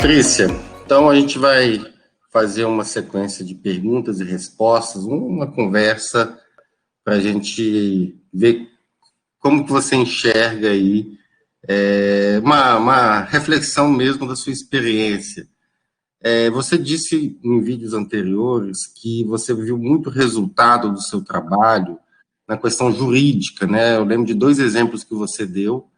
Patrícia, então a gente vai fazer uma sequência de perguntas e respostas, uma conversa para a gente ver como que você enxerga aí, uma reflexão mesmo da sua experiência. Você disse em vídeos anteriores que você viu muito resultado do seu trabalho na questão jurídica, né? Eu lembro de 2 exemplos que você deu,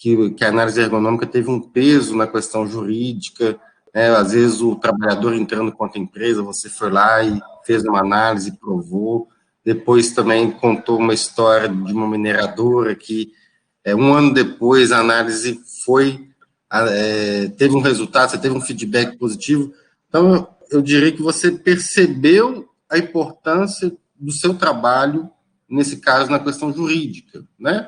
que a análise ergonômica teve um peso na questão jurídica, né? Às vezes o trabalhador entrando contra a empresa, você foi lá e fez uma análise, provou, depois também contou uma história de uma mineradora que, um ano depois, a análise teve um resultado, você teve um feedback positivo. Então, eu diria que você percebeu a importância do seu trabalho, nesse caso, na questão jurídica, né?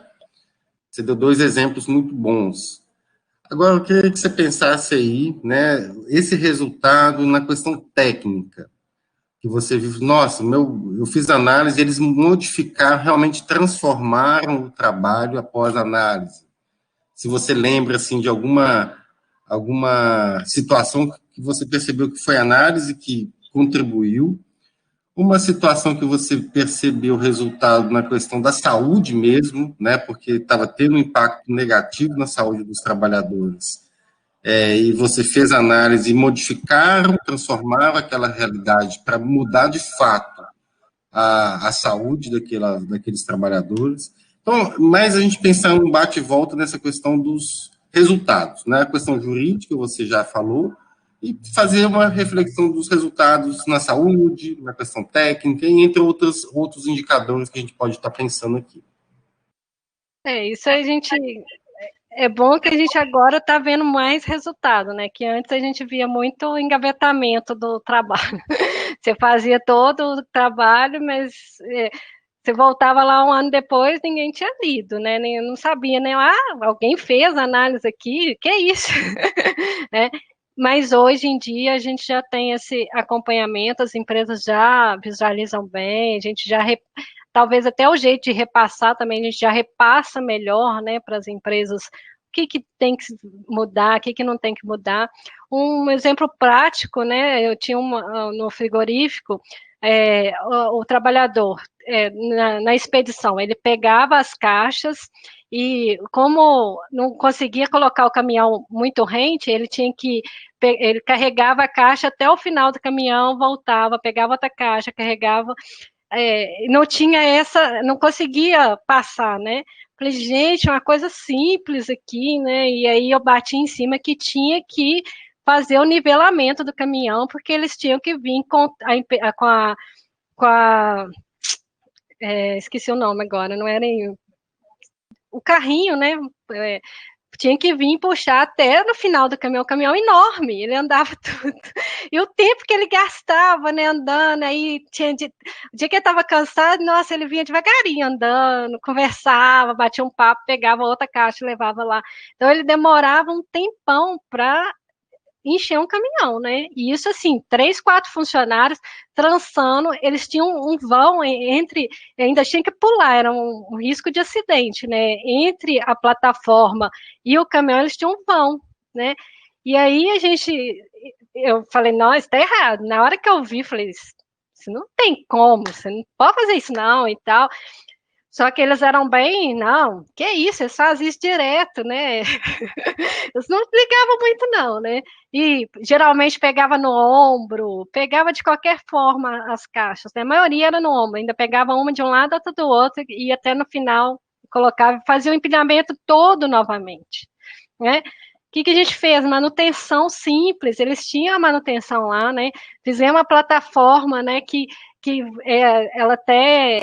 Você deu 2 exemplos muito bons. Agora, eu queria que você pensasse aí, né, esse resultado na questão técnica, que você viu, nossa, eu fiz análise, eles modificaram, realmente transformaram o trabalho após a análise. Se você lembra, assim, de alguma situação que você percebeu que foi análise que contribuiu, uma situação que você percebeu o resultado na questão da saúde mesmo, né, porque estava tendo um impacto negativo na saúde dos trabalhadores, e você fez análise e modificaram, transformaram aquela realidade para mudar de fato a saúde daqueles trabalhadores. Então, mais a gente pensar um bate e volta nessa questão dos resultados, né? A questão jurídica, você já falou, e fazer uma reflexão dos resultados na saúde, na questão técnica, e entre outros indicadores que a gente pode estar pensando aqui. Isso a gente... É bom que a gente agora está vendo mais resultado, né? Que antes a gente via muito engavetamento do trabalho. Você fazia todo o trabalho, mas você voltava lá um ano depois, ninguém tinha lido, né? Nem, não sabia, né? Alguém fez análise aqui, que é isso? Né? Mas hoje em dia a gente já tem esse acompanhamento, as empresas já visualizam bem, a gente já talvez até o jeito de repassar também, a gente já repassa melhor, né, para as empresas o que tem que mudar, o que não tem que mudar. Um exemplo prático, né, eu tinha no frigorífico, o trabalhador, na expedição, ele pegava as caixas e como não conseguia colocar o caminhão muito rente, ele carregava a caixa até o final do caminhão, voltava, pegava outra caixa, carregava, não tinha não conseguia passar, né? Falei, gente, uma coisa simples aqui, né? E aí eu bati em cima que tinha que fazer o nivelamento do caminhão, porque eles tinham que vir com a esqueci o nome agora, não era o carrinho, né? Tinha que vir puxar até no final do caminhão, um caminhão enorme, ele andava tudo. E o tempo que ele gastava, né, andando, aí o dia que ele estava cansado, nossa, ele vinha devagarinho andando, conversava, batia um papo, pegava outra caixa e levava lá. Então ele demorava um tempão para encher um caminhão, né? E isso, assim, 3, 4 funcionários trançando, eles tinham um vão ainda tinha que pular, era um risco de acidente, né? Entre a plataforma e o caminhão, eles tinham um vão, né? E aí eu falei, não, isso tá errado. Na hora que eu vi, falei, isso não tem como, você não pode fazer isso não, e tal. Só que eles eram bem, não, que isso, eles fazem isso direto, né? Eles não ligavam muito, não, né? E geralmente pegava no ombro, pegava de qualquer forma as caixas, né? A maioria era no ombro, ainda pegava uma de um lado, outra do outro, e até no final colocava, fazia o empilhamento todo novamente, né? O que a gente fez? Manutenção simples, eles tinham a manutenção lá, né? Fizemos uma plataforma, né, ela até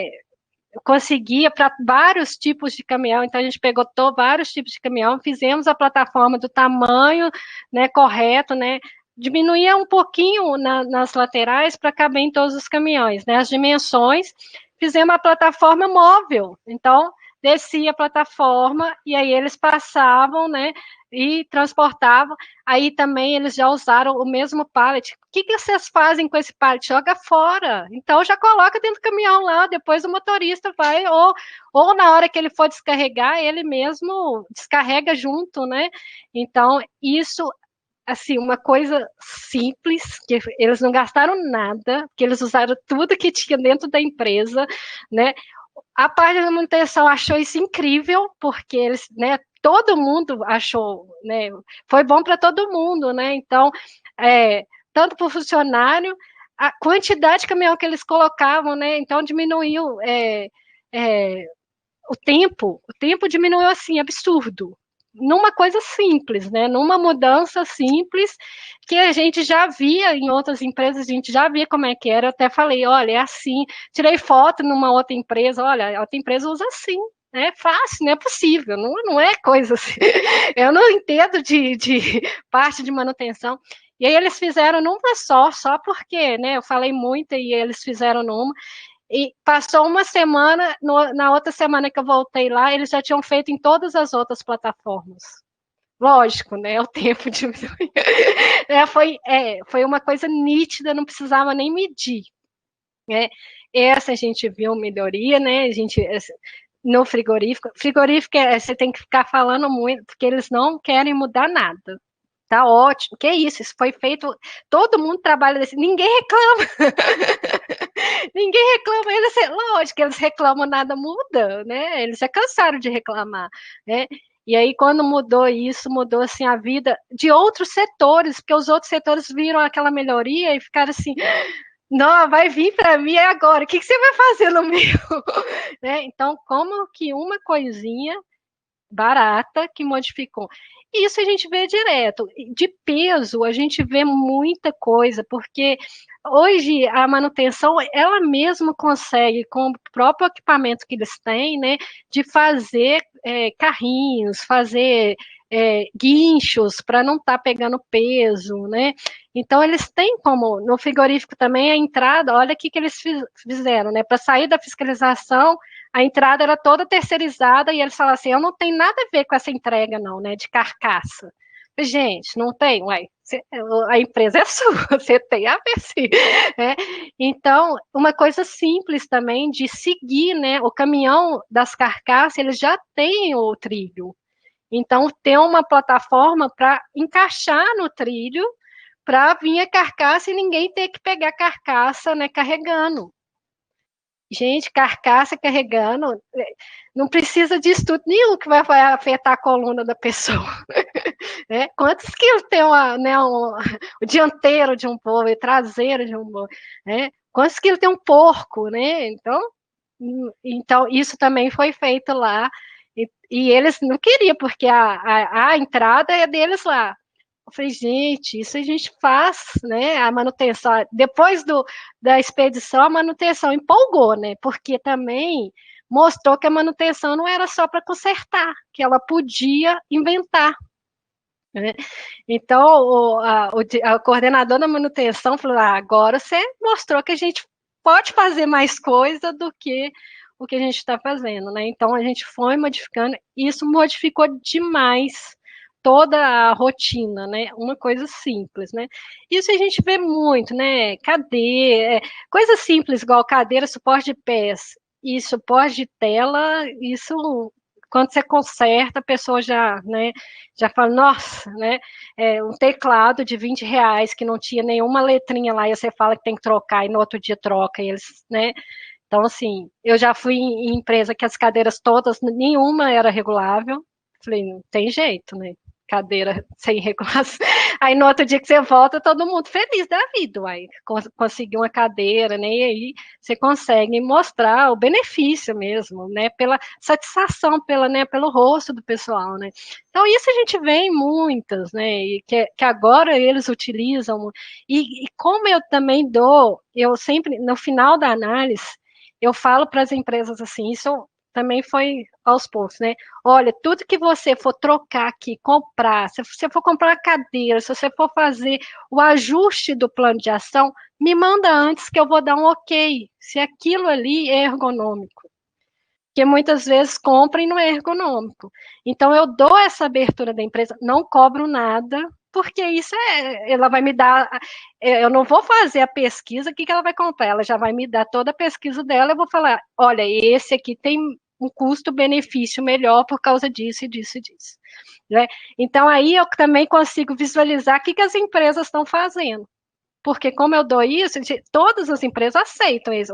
conseguia para vários tipos de caminhão, então a gente pegou vários tipos de caminhão, fizemos a plataforma do tamanho, né, correto, né, diminuía um pouquinho nas laterais para caber em todos os caminhões, né, as dimensões, fizemos a plataforma móvel, então descia a plataforma e aí eles passavam, né, e transportavam, aí também eles já usaram o mesmo pallet. O que vocês fazem com esse pallet? Joga fora, então já coloca dentro do caminhão lá, depois o motorista vai, ou na hora que ele for descarregar, ele mesmo descarrega junto, né, então isso assim, uma coisa simples, que eles não gastaram nada, que eles usaram tudo que tinha dentro da empresa, né? A parte da manutenção achou isso incrível, porque eles, né, todo mundo achou, né, foi bom para todo mundo, né? Então, tanto para o funcionário, a quantidade de caminhão que eles colocavam, né? Então diminuiu o tempo diminuiu assim, absurdo. Numa coisa simples, né? Numa mudança simples que a gente já via em outras empresas, a gente já via como é que era. Eu até falei, olha, é assim. Tirei foto numa outra empresa, olha, a outra empresa usa assim. É fácil, não é possível, não é coisa assim. Eu não entendo de parte de manutenção. E aí eles fizeram numa só porque, né? Eu falei muito e eles fizeram numa. E passou uma semana, na outra semana que eu voltei lá, eles já tinham feito em todas as outras plataformas. Lógico, né? O tempo diminuiu. Foi uma coisa nítida, não precisava nem medir. Né? Essa a gente viu melhoria, né? A gente no frigorífico. Frigorífico você tem que ficar falando muito, porque eles não querem mudar nada. Tá ótimo. Que isso? Isso foi feito. Todo mundo trabalha desse. Ninguém reclama. Ninguém reclama. Lógico, eles reclamam, nada muda, né? Eles já cansaram de reclamar, né? E aí, quando mudou isso, mudou assim a vida de outros setores, porque os outros setores viram aquela melhoria e ficaram assim: não, vai vir para mim agora. O que você vai fazer no meu? Né? Então, como que uma coisinha barata que modificou. Isso a gente vê direto. De peso, a gente vê muita coisa, porque hoje a manutenção, ela mesma consegue, com o próprio equipamento que eles têm, né, de fazer carrinhos, fazer guinchos para não estar pegando peso, né? Então, eles têm como, no frigorífico também, a entrada, olha o que eles fizeram, né? Para sair da fiscalização, a entrada era toda terceirizada e eles falaram assim, eu não tenho nada a ver com essa entrega não, né, de carcaça. Gente, não tem, uai, a empresa é sua, você tem a ver sim. Né? Então, uma coisa simples também de seguir, né, o caminhão das carcaças, eles já têm o trilho. Então, tem uma plataforma para encaixar no trilho, para vir a carcaça e ninguém ter que pegar a carcaça, né, carregando. Gente, carcaça carregando, não precisa de estudo nenhum que vai afetar a coluna da pessoa. Né? Quantos quilos tem o dianteiro de um boi, o traseiro de um boi? Né? Quantos quilos tem um porco? Né? Então, isso também foi feito lá. E eles não queriam, porque a entrada é deles lá. Eu falei, gente, isso a gente faz, né? A manutenção. Depois da expedição, a manutenção empolgou, né? Porque também mostrou que a manutenção não era só para consertar, que ela podia inventar. Né? Então, a coordenador da manutenção falou: agora você mostrou que a gente pode fazer mais coisa do que o que a gente está fazendo, né? Então, a gente foi modificando, e isso modificou demais toda a rotina, né? Uma coisa simples, né? Isso a gente vê muito, né? Cadeira, coisa simples, igual cadeira, suporte de pés e suporte de tela, isso quando você conserta, a pessoa já, né, já fala, nossa, né, um teclado de R$ 20 que não tinha nenhuma letrinha lá, e você fala que tem que trocar, e no outro dia troca, e eles, né, então, assim, eu já fui em empresa que as cadeiras todas, nenhuma era regulável, falei, não tem jeito, né, cadeira sem regulação. Aí no outro dia que você volta, todo mundo feliz da vida, aí conseguiu uma cadeira, né? E aí você consegue mostrar o benefício mesmo, né? Pela satisfação, né, pelo rosto do pessoal, né? Então isso a gente vê em muitas, né? E que agora eles utilizam, e como eu também eu sempre, no final da análise, eu falo para as empresas assim, isso também foi aos poucos, né? Olha, tudo que você for trocar aqui, comprar, se você for comprar uma cadeira, se você for fazer o ajuste do plano de ação, me manda antes que eu vou dar um ok, se aquilo ali é ergonômico. Porque muitas vezes compra e não é ergonômico. Então, eu dou essa abertura da empresa, não cobro nada, porque isso ela vai me dar, eu não vou fazer a pesquisa, o que ela vai comprar? Ela já vai me dar toda a pesquisa dela, eu vou falar, olha, esse aqui tem um custo-benefício melhor por causa disso e disso e disso. Né? Então, aí eu também consigo visualizar o que as empresas estão fazendo. Porque como eu dou isso, todas as empresas aceitam isso.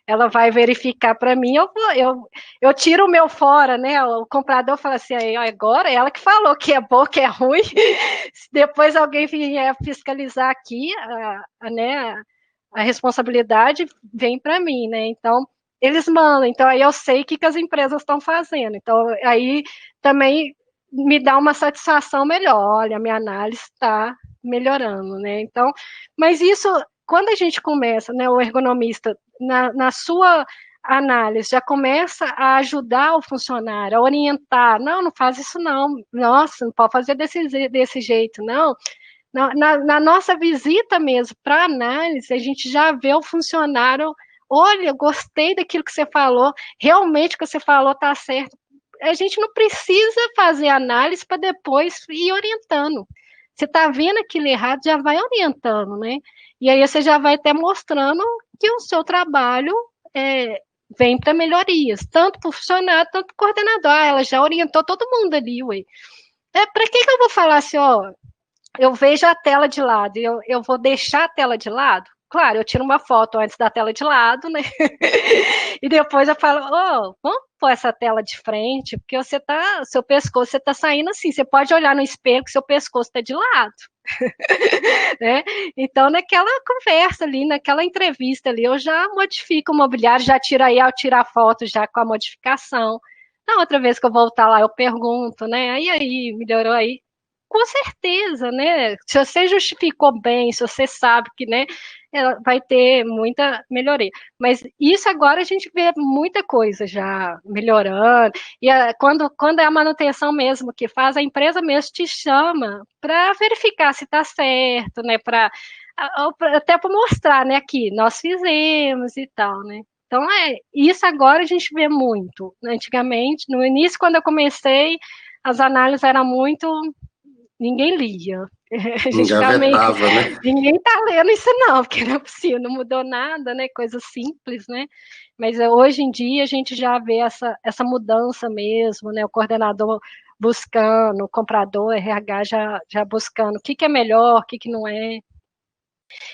Ela vai verificar para mim, eu tiro o meu fora, né? O comprador fala assim, agora ela que falou que é bom, que é ruim. Se depois alguém vier fiscalizar aqui, né, a responsabilidade vem para mim, né? Então, eles mandam. Então, aí eu sei o que as empresas estão fazendo. Então, aí também me dá uma satisfação melhor. Olha, a minha análise está melhorando, né? Então, mas isso, quando a gente começa, né, o ergonomista, na sua análise, já começa a ajudar o funcionário, a orientar, não faz isso não, nossa, não pode fazer desse jeito, não. Na nossa visita mesmo, para análise, a gente já vê o funcionário, olha, eu gostei daquilo que você falou, realmente o que você falou está certo. A gente não precisa fazer análise para depois ir orientando. Você está vendo aquilo errado, já vai orientando, né? E aí você já vai até mostrando que o seu trabalho vem para melhorias, tanto para o funcionário, tanto para o coordenador. Ela já orientou todo mundo ali, ué. Para que eu vou falar assim, ó, eu vejo a tela de lado e eu vou deixar a tela de lado? Claro, eu tiro uma foto antes da tela de lado, né? E depois eu falo, vamos pôr essa tela de frente, porque seu pescoço, você tá saindo assim, você pode olhar no espelho que seu pescoço está de lado. Né? Então, naquela conversa ali, naquela entrevista ali, eu já modifico o mobiliário, já tiro aí, eu tiro a foto já com a modificação. Na outra vez que eu voltar lá, eu pergunto, né? Aí, melhorou aí? Com certeza, né? Se você justificou bem, se você sabe que, né, vai ter muita melhoria. Mas isso agora a gente vê muita coisa já melhorando. E quando é a manutenção mesmo que faz, a empresa mesmo te chama para verificar se está certo, né? Até para mostrar, né? Aqui, nós fizemos e tal, né? Então, isso agora a gente vê muito. Antigamente, no início, quando eu comecei, as análises eram muito ninguém lia. A gente ficava meio, né? ninguém tá lendo isso não, porque não é possível, não mudou nada, né? Coisa simples, né? Mas hoje em dia a gente já vê essa mudança mesmo, né? O coordenador buscando, o comprador, RH já buscando o que é melhor, o que não é.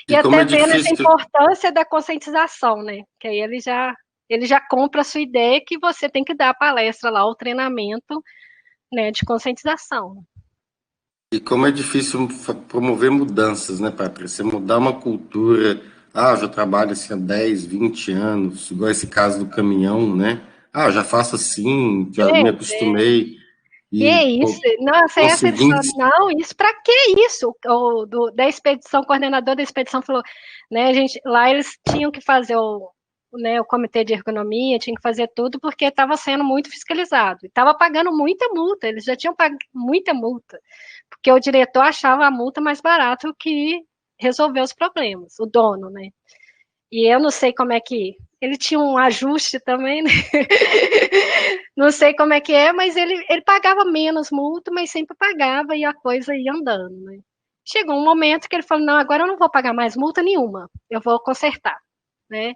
E até vendo essa importância da conscientização, né? Que aí ele já compra a sua ideia que você tem que dar a palestra lá, o treinamento, né, de conscientização. E como é difícil promover mudanças, né, Patrícia? Você mudar uma cultura. Eu já trabalho assim há 10, 20 anos, igual esse caso do caminhão, né? Eu já faço assim, já me acostumei. Que isso? Nossa, essa não, isso para que isso? Da expedição, o coordenador da expedição falou, né, lá eles tinham que fazer o comitê de ergonomia, tinha que fazer tudo porque estava sendo muito fiscalizado, estava pagando muita multa, eles já tinham pago muita multa, porque o diretor achava a multa mais barato que resolver os problemas, o dono, né? E eu não sei como é que ele tinha um ajuste também, né? Não sei como é que é, mas ele pagava menos multa, mas sempre pagava e a coisa ia andando, né? Chegou um momento que ele falou, não, agora eu não vou pagar mais multa nenhuma, eu vou consertar, né?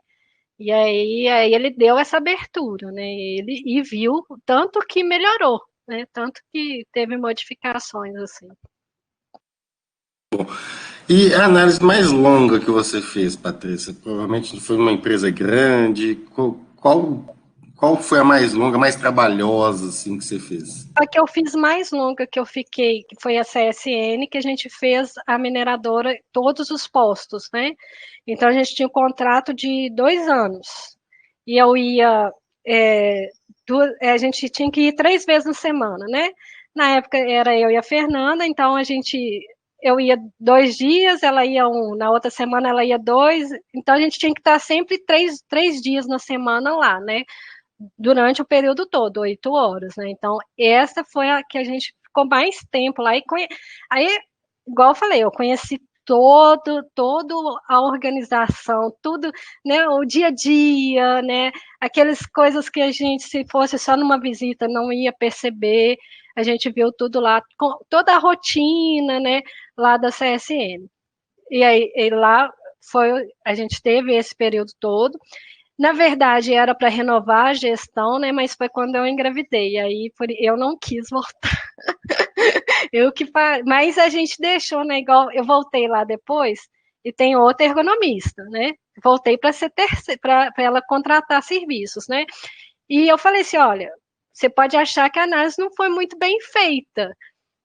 E aí ele deu essa abertura, né? E viu tanto que melhorou, né? Tanto que teve modificações, assim. Bom, e a análise mais longa que você fez, Patrícia? Provavelmente foi uma empresa grande. Qual foi a mais longa, mais trabalhosa, assim, que você fez? A que eu fiz mais longa que eu fiquei, que foi a CSN, que a gente fez a mineradora, todos os postos, né? Então a gente tinha um contrato de 2 anos. E eu ia. A gente tinha que ir 3 vezes na semana, né? Na época era eu e a Fernanda, então eu ia 2 dias, ela ia na outra semana ela ia 2, então a gente tinha que estar sempre 3 dias na semana lá, né? Durante o período todo, 8 horas, né? Então, essa foi a que a gente ficou mais tempo lá. Aí, igual eu falei, eu conheci todo a organização, tudo, né? O dia a dia, né? Aquelas coisas que a gente, se fosse só numa visita, não ia perceber. A gente viu tudo lá, toda a rotina, né? Lá da CSN. E aí, lá a gente teve esse período todo. Na verdade, era para renovar a gestão, né? Mas foi quando eu engravidei. Aí eu não quis voltar. Mas a gente deixou, né? Igual eu voltei lá depois e tem outra ergonomista, né? Voltei para ser para ela contratar serviços, né? E eu falei assim: olha, você pode achar que a análise não foi muito bem feita,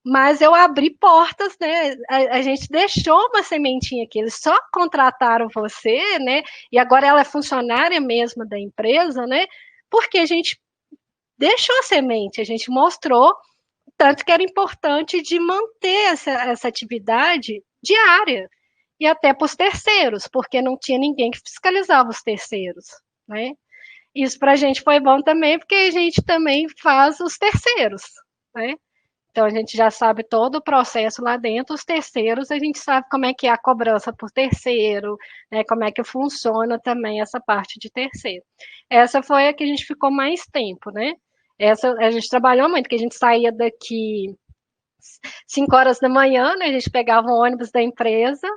mas eu abri portas, né? A gente deixou uma sementinha aqui, eles só contrataram você, né? E agora ela é funcionária mesmo da empresa, né? Porque a gente deixou a semente, a gente mostrou tanto que era importante de manter essa atividade diária e até para os terceiros, porque não tinha ninguém que fiscalizava os terceiros, né? Isso para a gente foi bom também, porque a gente também faz os terceiros, né? Então a gente já sabe todo o processo lá dentro, os terceiros, a gente sabe como é que é a cobrança por terceiro, né, como é que funciona também essa parte de terceiro. Essa foi a que a gente ficou mais tempo, né? Essa a gente trabalhou muito, que a gente saía daqui 5 horas da manhã, né? A gente pegava um ônibus da empresa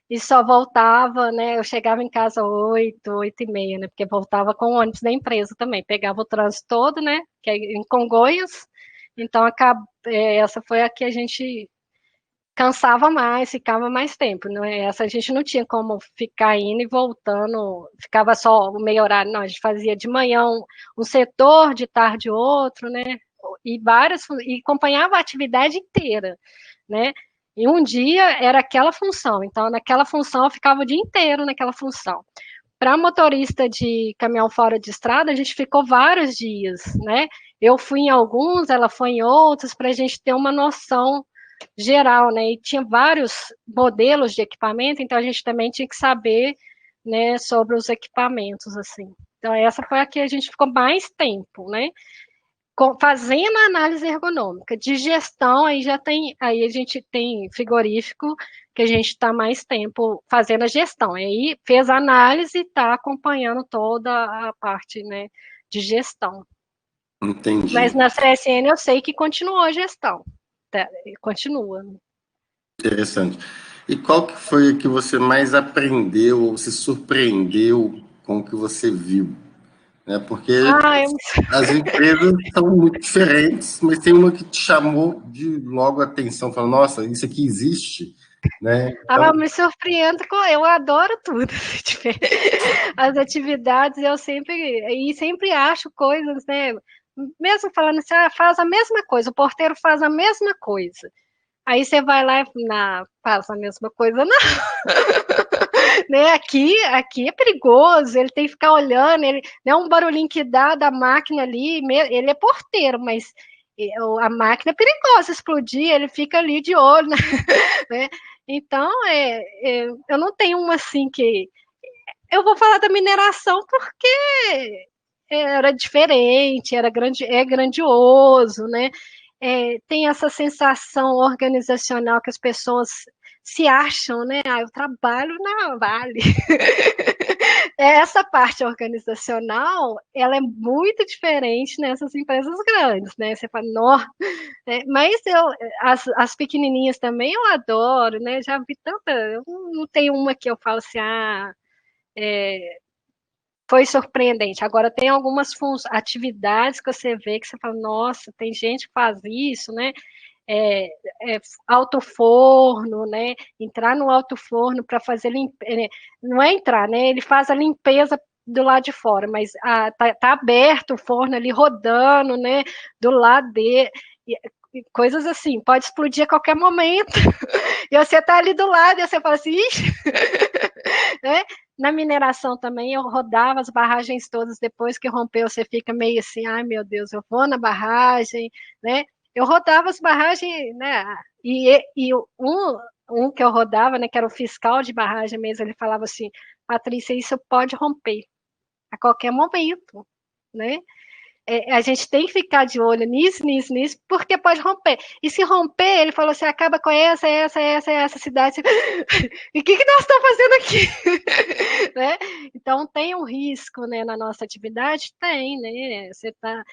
e só voltava, né? Eu chegava em casa 8, 8h30, né? Porque voltava com o ônibus da empresa também. Pegava o trânsito todo, né? Que é em Congonhas. Então, essa foi a que a gente cansava mais, ficava mais tempo, né? Essa a gente não tinha como ficar indo e voltando, ficava só o meio horário, não, a gente fazia de manhã um setor, de tarde outro, né? E acompanhava a atividade inteira, né? E um dia era aquela função, então naquela função eu ficava o dia inteiro naquela função. Para motorista de caminhão fora de estrada, a gente ficou vários dias, né? Eu fui em alguns, ela foi em outros, para a gente ter uma noção geral, né? E tinha vários modelos de equipamento, então a gente também tinha que saber, né, sobre os equipamentos, assim. Então essa foi a que a gente ficou mais tempo, né? Fazendo a análise ergonômica. De gestão, aí a gente tem frigorífico, que a gente está mais tempo fazendo a gestão. Aí fez a análise e está acompanhando toda a parte, né, de gestão. Mas Entendi. na CSN eu sei que continuou a gestão. Tá, continua. Interessante. E qual que foi a que você mais aprendeu ou se surpreendeu com o que você viu? Né? Porque Ah, eu as empresas são muito diferentes, mas tem uma que te chamou de logo a atenção, falando, nossa, isso aqui existe, né? Então, me surpreendo eu adoro tudo. As atividades eu sempre acho coisas, né? Mesmo falando assim, faz a mesma coisa, o porteiro faz a mesma coisa. Aí você vai lá e faz a mesma coisa, não, né? Aqui é perigoso, ele tem que ficar olhando, ele não é um barulhinho que dá da máquina ali, ele é porteiro, mas a máquina é perigosa explodir, ele fica ali de olho, né? Então, eu não tenho uma assim que. Eu vou falar da mineração porque era diferente, é grandioso, né? Tem essa sensação organizacional que as pessoas se acham, né? Eu trabalho na Vale. Essa parte organizacional, ela é muito diferente nessas empresas grandes, né? Você fala, nossa, mas as pequenininhas também eu adoro, né? Já vi tanta, eu não tenho uma que eu falo assim, foi surpreendente. Agora, tem algumas atividades que você vê que você fala, nossa, tem gente que faz isso, né? É, alto forno, né? Entrar no alto forno para fazer limpeza. Não é entrar, né? Ele faz a limpeza do lado de fora, mas tá aberto o forno ali rodando, né? Do lado dele. Coisas assim, pode explodir a qualquer momento. E você tá ali do lado e você fala assim, ixi, né? Na mineração também, eu rodava as barragens todas, depois que rompeu, você fica meio assim, ai meu Deus, eu vou na barragem, né? Eu rodava as barragens, né? E um que eu rodava, né, que era o fiscal de barragem mesmo, ele falava assim, Patrícia, isso pode romper a qualquer momento, né? A gente tem que ficar de olho nisso, porque pode romper. E se romper, ele falou assim, acaba com essa cidade. E o que nós estamos fazendo aqui? Né? Então, tem um risco, né, na nossa atividade? Tem, né? Você está,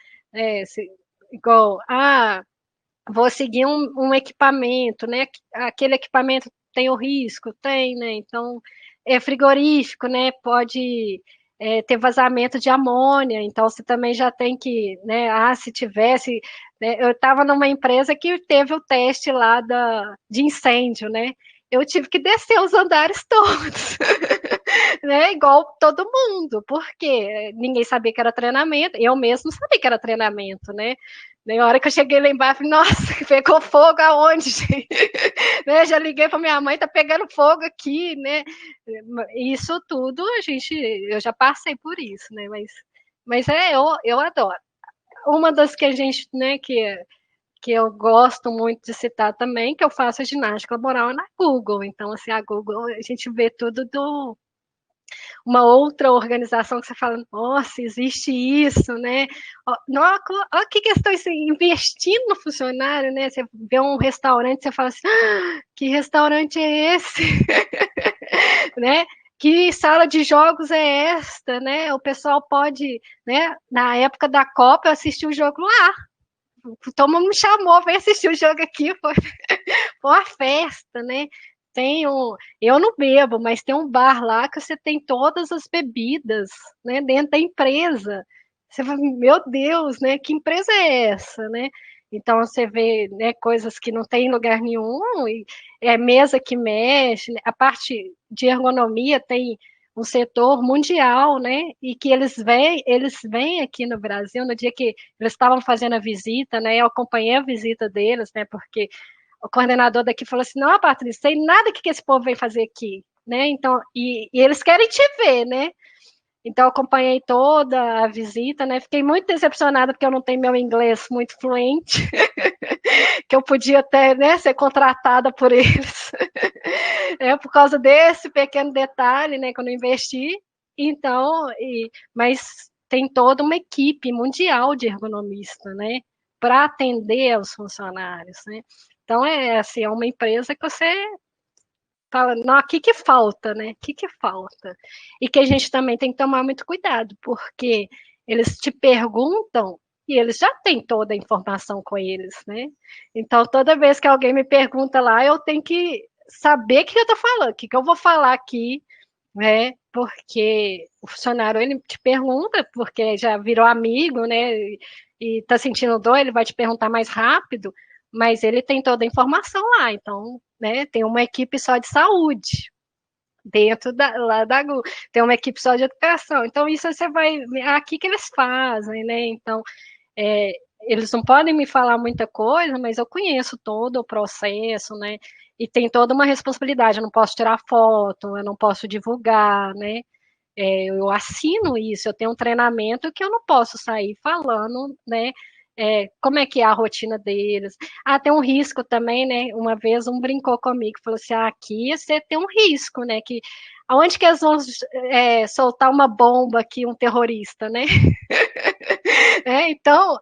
igual, vou seguir um equipamento, né? Aquele equipamento tem o risco? Tem, né? Então, é frigorífico, né? Pode ter vazamento de amônia, então você também já tem que, né, se tivesse, né, eu estava numa empresa que teve o teste lá de incêndio, né, eu tive que descer os andares todos, né, igual todo mundo, porque ninguém sabia que era treinamento, eu mesmo sabia que era treinamento, né, na hora que eu cheguei lá embaixo, nossa, pegou fogo aonde, gente? Né, já liguei para minha mãe, tá pegando fogo aqui, né? Isso tudo eu já passei por isso, né? Mas eu adoro. Uma das que a gente, né, que eu gosto muito de citar também, que eu faço a ginástica laboral na Google. Então, assim, a Google, a gente vê tudo uma outra organização que você fala, nossa, existe isso, né? Olha que questão, assim, investindo no funcionário, né? Você vê um restaurante, você fala assim, que restaurante é esse? Né? Que sala de jogos é esta, né? O pessoal pode, né? Na época da Copa, eu assisti o jogo lá. O Toma me chamou, veio assistir o jogo aqui, foi uma festa, né? Eu não bebo, mas tem um bar lá que você tem todas as bebidas, né, dentro da empresa. Você fala, meu Deus, né? Que empresa é essa, né? Então você vê, né, coisas que não tem em lugar nenhum, e é mesa que mexe, né? A parte de ergonomia tem um setor mundial, né? E que eles vêm aqui no Brasil no dia que eles estavam fazendo a visita, né? Eu acompanhei a visita deles, né? Porque o coordenador daqui falou assim, não, Patrícia, sei nada que esse povo vem fazer aqui, né? Então, e eles querem te ver, né? Então, eu acompanhei toda a visita, né? Fiquei muito decepcionada porque eu não tenho meu inglês muito fluente, que eu podia até, né, ser contratada por eles, por causa desse pequeno detalhe, né, que eu não investi. Então, mas tem toda uma equipe mundial de ergonomista, né, para atender aos funcionários, né? Então, assim, é uma empresa que você fala, não, o que que falta, né? O que que falta? E que a gente também tem que tomar muito cuidado, porque eles te perguntam e eles já têm toda a informação com eles, né? Então, toda vez que alguém me pergunta lá, eu tenho que saber o que eu estou falando, o que eu vou falar aqui, né? Porque o funcionário, ele te pergunta, porque já virou amigo, né? E tá sentindo dor, ele vai te perguntar mais rápido, mas ele tem toda a informação lá, então, né? Tem uma equipe só de saúde dentro lá da Google, tem uma equipe só de educação, então isso você vai, aqui que eles fazem, né? Então, é, eles não podem me falar muita coisa, mas eu conheço todo o processo, né? E tem toda uma responsabilidade. Eu não posso tirar foto, eu não posso divulgar, né? Eu assino isso, eu tenho um treinamento que eu não posso sair falando, né? Como é que é a rotina deles. Ah, tem um risco também, né? Uma vez um brincou comigo, falou assim: aqui você tem um risco, né? Que aonde que eles vão soltar uma bomba aqui, um terrorista, né? Então,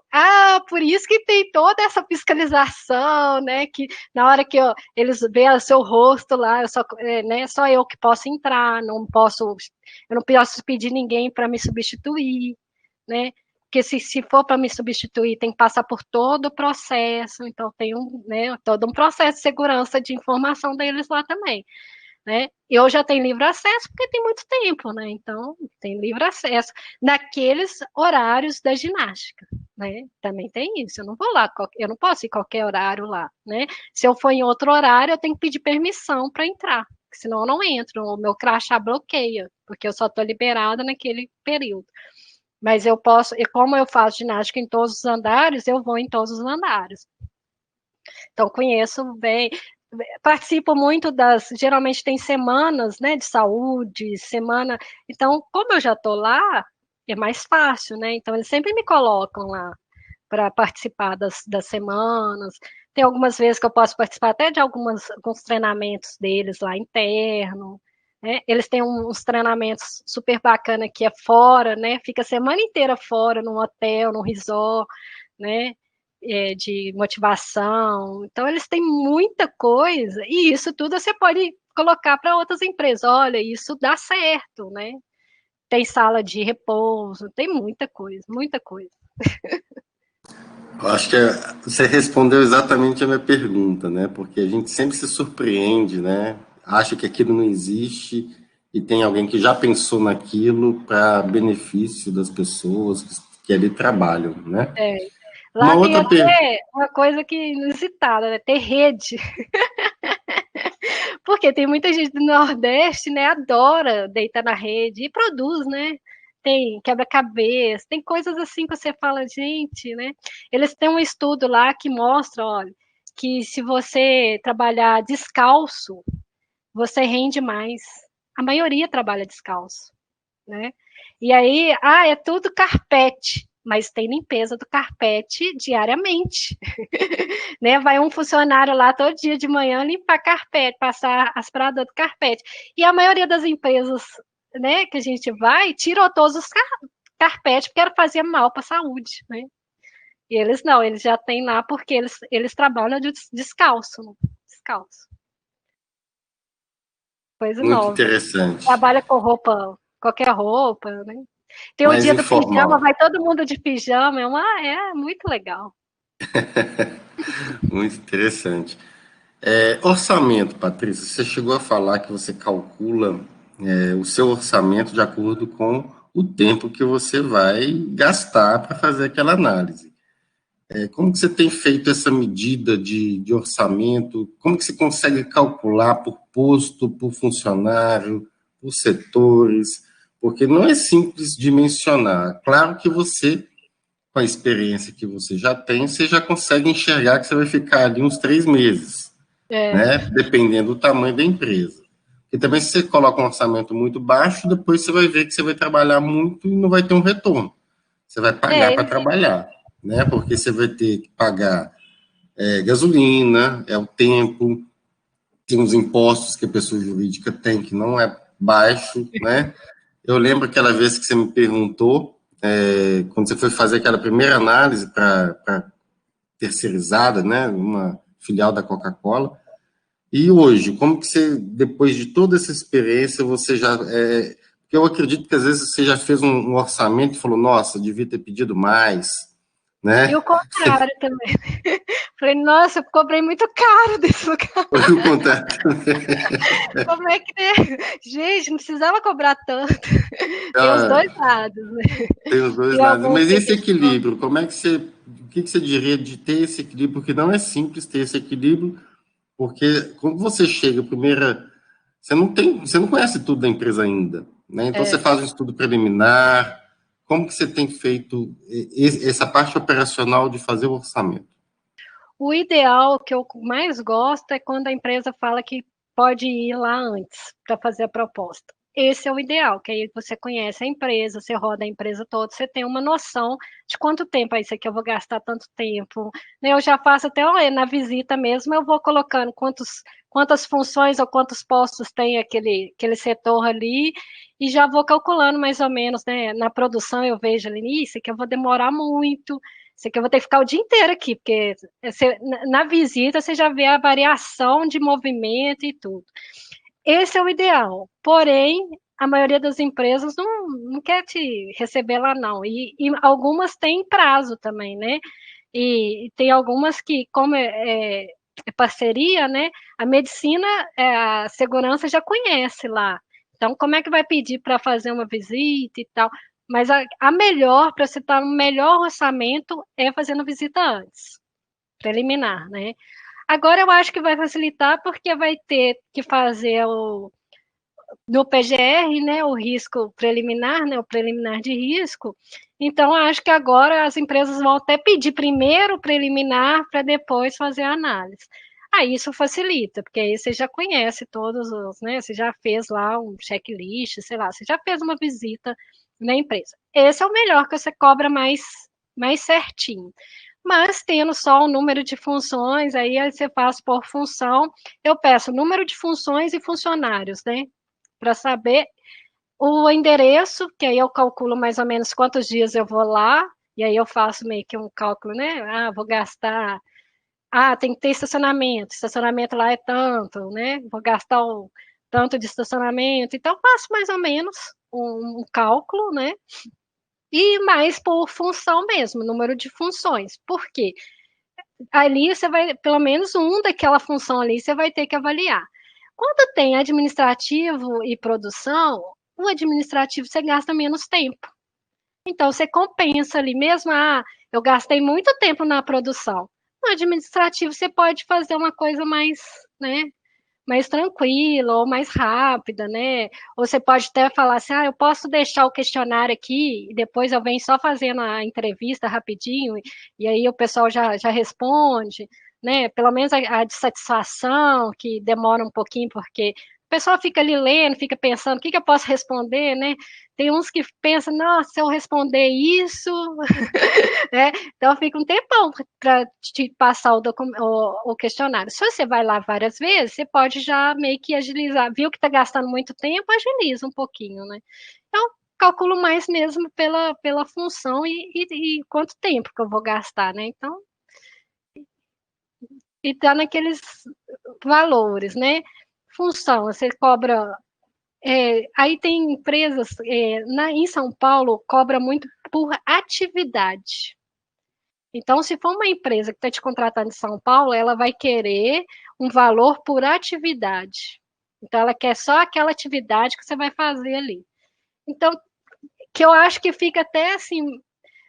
por isso que tem toda essa fiscalização, né? Que na hora que eles veem o seu rosto lá, só eu que posso entrar, eu não posso pedir ninguém para me substituir, né? Porque se for para me substituir, tem que passar por todo o processo, então tem todo um processo de segurança de informação deles lá também, né? Eu já tenho livre acesso porque tem muito tempo, né? Então, tem livre acesso naqueles horários da ginástica, né? Também tem isso. Eu não vou lá, eu não posso ir qualquer horário lá, né? Se eu for em outro horário, eu tenho que pedir permissão para entrar, senão eu não entro. O meu crachá bloqueia, porque eu só estou liberada naquele período. Mas eu posso, e como eu faço ginástica em todos os andares, eu vou em todos os andares. Então, conheço bem, participo muito geralmente tem semanas, né, de saúde, semana, então, como eu já estou lá, é mais fácil, né, então eles sempre me colocam lá para participar das semanas, tem algumas vezes que eu posso participar até de alguns treinamentos deles lá interno, né, eles têm uns treinamentos super bacana que é fora, né, fica a semana inteira fora, num hotel, num resort, né, de motivação. Então, eles têm muita coisa, e isso tudo você pode colocar para outras empresas. Olha, isso dá certo, né? Tem sala de repouso, tem muita coisa, muita coisa. Eu acho que você respondeu exatamente a minha pergunta, né? Porque a gente sempre se surpreende, né? Acha que aquilo não existe e tem alguém que já pensou naquilo para benefício das pessoas que ali trabalham, né? É. Uma Lá tem outra pergunta. até uma coisa que inusitada, né? Ter rede. Porque tem muita gente do Nordeste, né? Adora deitar na rede e produz, né? Tem quebra-cabeça, tem coisas assim que você fala, gente, né? Eles têm um estudo lá que mostra, olha, que se você trabalhar descalço, você rende mais. A maioria trabalha descalço, né? E aí, é tudo carpete, mas tem limpeza do carpete diariamente, né? Vai um funcionário lá todo dia de manhã limpar carpete, passar aspirador do carpete. E a maioria das empresas, né, que a gente vai, tirou todos os carpetes porque fazia mal para a saúde, né? E eles não, eles já têm lá porque eles trabalham de descalço, né? Descalço. Coisa Muito nova. interessante, Trabalha com roupa, qualquer roupa, né? Tem o mais dia do pijama, informal. vai todo mundo de pijama, é muito legal. Muito interessante. Orçamento, Patrícia, você chegou a falar que você calcula o seu orçamento de acordo com o tempo que você vai gastar para fazer aquela análise. Como que você tem feito essa medida de orçamento? Como que você consegue calcular por posto, por funcionário, por setores? Porque não é simples dimensionar. Claro que você, com a experiência que você já tem, você já consegue enxergar que você vai ficar ali uns 3 meses, É, né? Dependendo do tamanho da empresa. E também se você coloca um orçamento muito baixo, depois você vai ver que você vai trabalhar muito e não vai ter um retorno. Você vai pagar é, para trabalhar, né? Porque você vai ter que pagar gasolina, é o tempo, tem os impostos que a pessoa jurídica tem, que não é baixo, né? Eu lembro aquela vez que você me perguntou, quando você foi fazer aquela primeira análise para terceirizada, né? Uma filial da Coca-Cola. E hoje, como que você, depois de toda essa experiência, você já. Porque eu acredito que às vezes você já fez um orçamento e falou, nossa, devia ter pedido mais, e o né? contrário também. Falei, nossa, eu cobrei muito caro desse lugar. Foi o contrário. Como é que é? Gente, não precisava cobrar tanto. Tem os dois Ah, lados, né? tem os dois Tem lados. alguns Mas que a esse gente. equilíbrio, como é que você. O que você diria de ter esse equilíbrio? Porque não é simples ter esse equilíbrio, porque quando você chega, primeira. Você não conhece tudo da empresa ainda, né? Então você É, faz um estudo preliminar. Como que você tem feito essa parte operacional de fazer o orçamento? o ideal que eu mais gosto é quando a empresa fala que pode ir lá antes para fazer a proposta. Esse é o ideal, que aí você conhece a empresa, você roda a empresa toda, você tem uma noção de quanto tempo é isso aqui eu vou gastar tanto tempo. Né? Eu já faço até na visita mesmo, eu vou colocando quantas funções ou quantos postos tem aquele setor ali, e já vou calculando mais ou menos, né? Na produção eu vejo ali, isso que eu vou demorar muito, isso aqui eu vou ter que ficar o dia inteiro aqui, porque na visita você já vê a variação de movimento e tudo. Esse é o ideal. Porém, a maioria das empresas não quer te receber lá, não. E algumas têm prazo também, né? E tem algumas que, como é parceria, né? A medicina, a segurança já conhece lá. Então, como é que vai pedir para fazer uma visita e tal? Mas a melhor, para você estar no melhor orçamento, é fazendo visita antes, preliminar, né? Agora eu acho que vai facilitar porque vai ter que fazer no PGR, né, o risco preliminar, né, o preliminar de risco. Então, acho que agora as empresas vão até pedir primeiro o preliminar para depois fazer a análise. Aí isso facilita, porque aí você já conhece todos os, né? Você já fez lá um checklist, sei lá, você já fez uma visita na empresa. Esse é o melhor que você cobra mais certinho. Mas tendo só o número de funções, aí você faz por função. Eu peço número de funções e funcionários, né? Para saber o endereço, que aí eu calculo mais ou menos quantos dias eu vou lá, e aí eu faço meio que um cálculo, né? Vou gastar. Tem que ter estacionamento lá é tanto, né? Vou gastar tanto de estacionamento, então faço mais ou menos um cálculo, né? E mais por função mesmo, número de funções. Por quê? Ali você vai, pelo menos um daquela função ali, você vai ter que avaliar. Quando tem administrativo e produção, o administrativo você gasta menos tempo. Então, você compensa ali mesmo, eu gastei muito tempo na produção. No administrativo, você pode fazer uma coisa mais, né, mais tranquila ou mais rápida, né? Ou você pode até falar assim, eu posso deixar o questionário aqui e depois eu venho só fazendo a entrevista rapidinho e aí o pessoal já responde, né? Pelo menos a de satisfação, que demora um pouquinho, porque o pessoal fica ali lendo, fica pensando, o que eu posso responder, né? Tem uns que pensam, nossa, se eu responder isso, né? Então fica um tempão para te passar o questionário. Se você vai lá várias vezes, você pode já meio que agilizar. Viu que está gastando muito tempo, agiliza um pouquinho, né? Então, calculo mais mesmo pela função e quanto tempo que eu vou gastar, né? Então, e tá naqueles valores, né? Função, você cobra. Aí tem empresas, em São Paulo, cobra muito por atividade. Então, se for uma empresa que está te contratando em São Paulo, ela vai querer um valor por atividade. Então, ela quer só aquela atividade que você vai fazer ali. Então, que eu acho que fica até assim,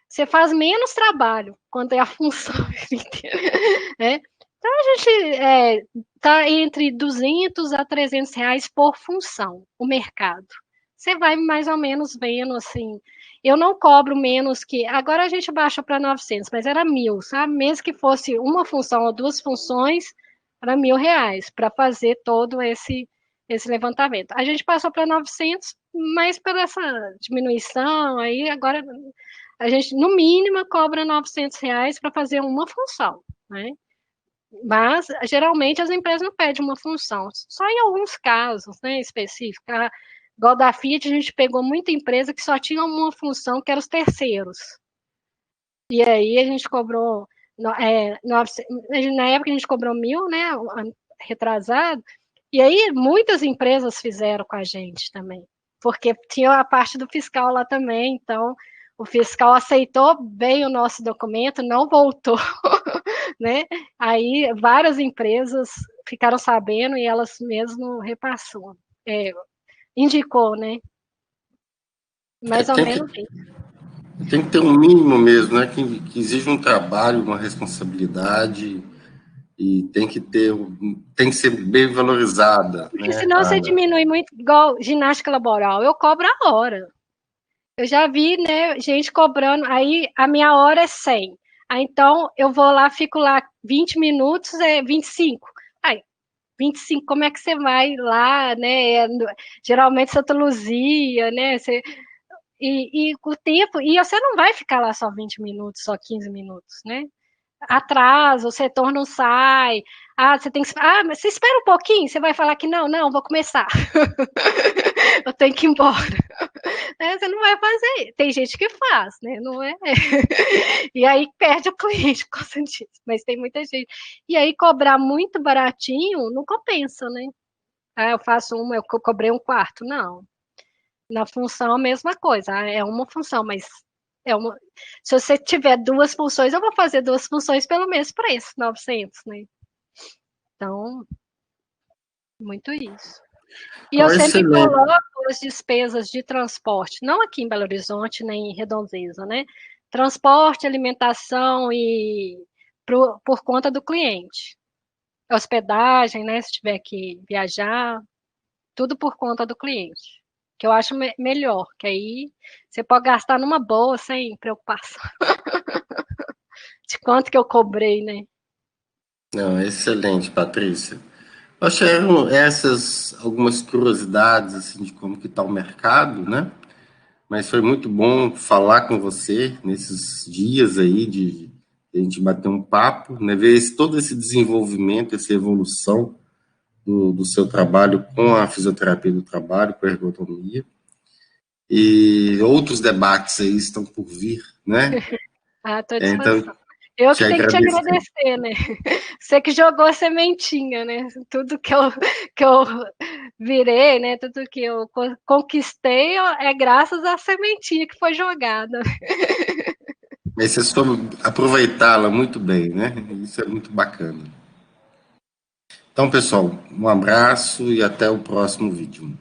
você faz menos trabalho quando é a função inteira, né? Então, a gente está entre 200 a 300 reais por função, o mercado. Você vai mais ou menos vendo, assim, eu não cobro menos que, agora a gente baixa para 900, mas era 1.000, sabe? Mesmo que fosse uma função ou duas funções, era 1.000 reais para fazer todo esse levantamento. A gente passou para 900, mas por essa diminuição, aí agora a gente, no mínimo, cobra 900 reais para fazer uma função, né? Mas, geralmente, as empresas não pedem uma função, só em alguns casos, né, específicos. Igual da Fiat, a gente pegou muita empresa que só tinha uma função, que eram os terceiros. E aí a gente cobrou, na época a gente cobrou 1.000, né, retrasado, e aí muitas empresas fizeram com a gente também, porque tinha a parte do fiscal lá também, então o fiscal aceitou bem o nosso documento, não voltou, né? Aí várias empresas ficaram sabendo e elas mesmo repassou, indicou, né? Mais ou Tem que, menos isso. tem que ter um mínimo mesmo, né? Que exige um trabalho, uma responsabilidade e tem que ser bem valorizada, Porque né? senão você diminui muito, igual ginástica laboral, eu cobro a hora. Eu já vi, né, gente cobrando, aí a minha hora é 100. Aí então eu vou lá, fico lá 20 minutos, 25. Aí, 25, como é que você vai lá, né? Geralmente Santa Luzia, né? E o tempo, e você não vai ficar lá só 20 minutos, só 15 minutos, né? Atrasa, o setor não sai. Você tem que. Mas você espera um pouquinho, você vai falar que não, vou começar. Eu tenho que ir embora. Né? Você não vai fazer. Tem gente que faz, né? Não é? E aí perde o cliente por causa disso. Mas tem muita gente. E aí cobrar muito baratinho não compensa, né? Eu faço eu cobrei um quarto. Não. Na função, a mesma coisa. É uma função, mas se você tiver duas funções, eu vou fazer duas funções pelo mesmo preço, 900, né? Então, muito isso. E eu sempre Excelente. coloco as despesas de transporte, não aqui em Belo Horizonte, nem em Redondeza, né? Transporte, alimentação e por conta do cliente. Hospedagem, né? Se tiver que viajar, tudo por conta do cliente. Que eu acho melhor, que aí você pode gastar numa boa, sem preocupação de quanto que eu cobrei, né? Não, excelente, Patrícia. Acharam essas algumas curiosidades assim, de como que está o mercado, né? Mas foi muito bom falar com você nesses dias aí de a gente bater um papo, né? Ver todo esse desenvolvimento, essa evolução do seu trabalho com a fisioterapia do trabalho, com a ergonomia. E outros debates aí estão por vir, né? Estou à Então, disposição. Eu te que tenho que te agradecer. agradecer, né? Você que jogou a sementinha, né? Tudo que eu virei, né? Tudo que eu conquistei é graças à sementinha que foi jogada. Mas você soube aproveitá-la muito bem, né? Isso é muito bacana. Então, pessoal, um abraço e até o próximo vídeo.